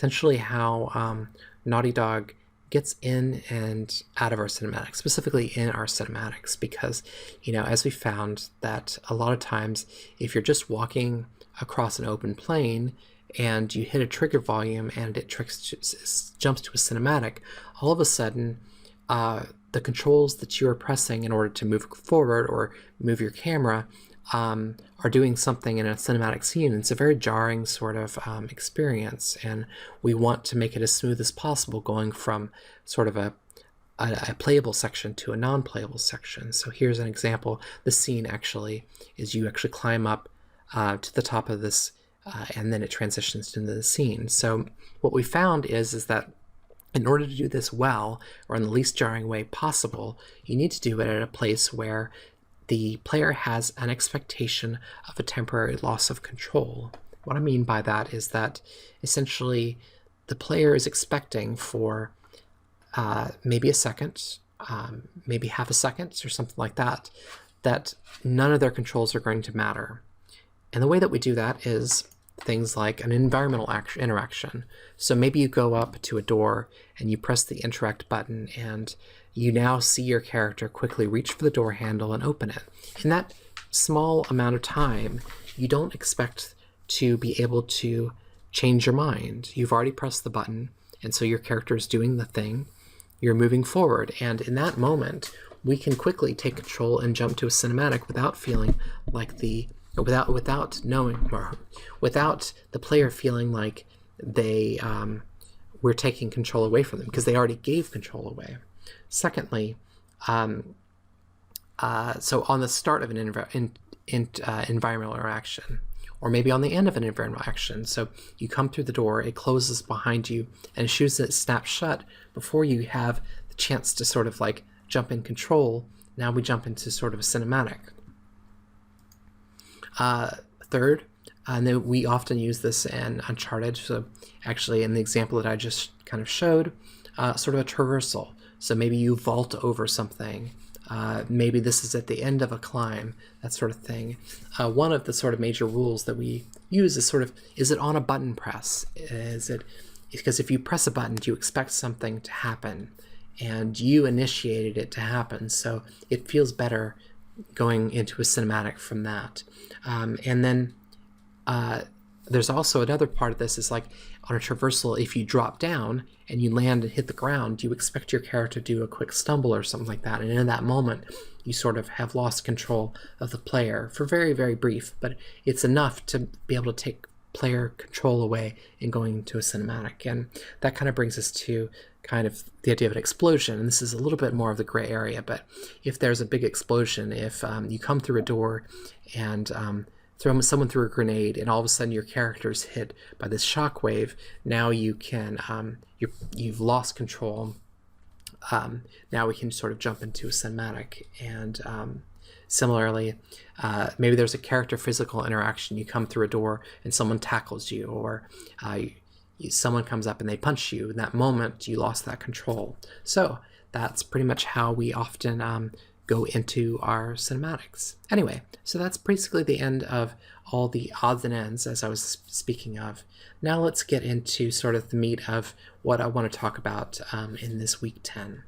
essentially how Naughty Dog gets in and out of our cinematics, specifically in our cinematics, because, as we found that a lot of times if you're just walking across an open plane and you hit a trigger volume and it jumps to a cinematic, all of a sudden the controls that you are pressing in order to move forward or move your camera are doing something in a cinematic scene. It's a very jarring sort of experience, and we want to make it as smooth as possible, going from sort of a playable section to a non-playable section. So here's an example. The scene actually is you actually climb up to the top of this and then it transitions into the scene. So what we found is that in order to do this well, or in the least jarring way possible, you need to do it at a place where the player has an expectation of a temporary loss of control. What I mean by that is that essentially the player is expecting for maybe a second, maybe half a second or something like that, that none of their controls are going to matter. And the way that we do that is things like an environmental interaction. So maybe you go up to a door and you press the interact button, and you now see your character quickly reach for the door handle and open it. In that small amount of time, you don't expect to be able to change your mind. You've already pressed the button, and so your character is doing the thing. You're moving forward, and in that moment, we can quickly take control and jump to a cinematic without feeling like without the player feeling like we're taking control away from them, because they already gave control away. Secondly, so on the start of an environmental interaction, or maybe on the end of an environmental action, so you come through the door, it closes behind you, and as soon as it snaps shut, before you have the chance to sort of like jump in control, now we jump into sort of a cinematic. Third, and then we often use this in Uncharted, so actually in the example that I just kind of showed, sort of a traversal. So maybe you vault over something, maybe this is at the end of a climb, that sort of thing. One of the sort of major rules that we use is sort of, is it on a button press? Because if you press a button, do you expect something to happen? And you initiated it to happen, so it feels better going into a cinematic from that. And then there's also another part of this is like on a traversal, if you drop down and you land and hit the ground, you expect your character to do a quick stumble or something like that. And in that moment, you sort of have lost control of the player for very, very brief, but it's enough to be able to take player control away and going into a cinematic. And that kind of brings us to kind of the idea of an explosion. And this is a little bit more of the gray area, but if there's a big explosion, if you come through a door and throw someone through a grenade, and all of a sudden your character is hit by this shockwave, now you can, you've lost control. Now we can sort of jump into a cinematic. And similarly, maybe there's a character physical interaction. You come through a door and someone tackles you, or someone comes up and they punch you. In that moment, you lost that control. So that's pretty much how we often go into our cinematics. Anyway, so that's basically the end of all the odds and ends, as I was speaking of. Now let's get into sort of the meat of what I want to talk about in this week 10.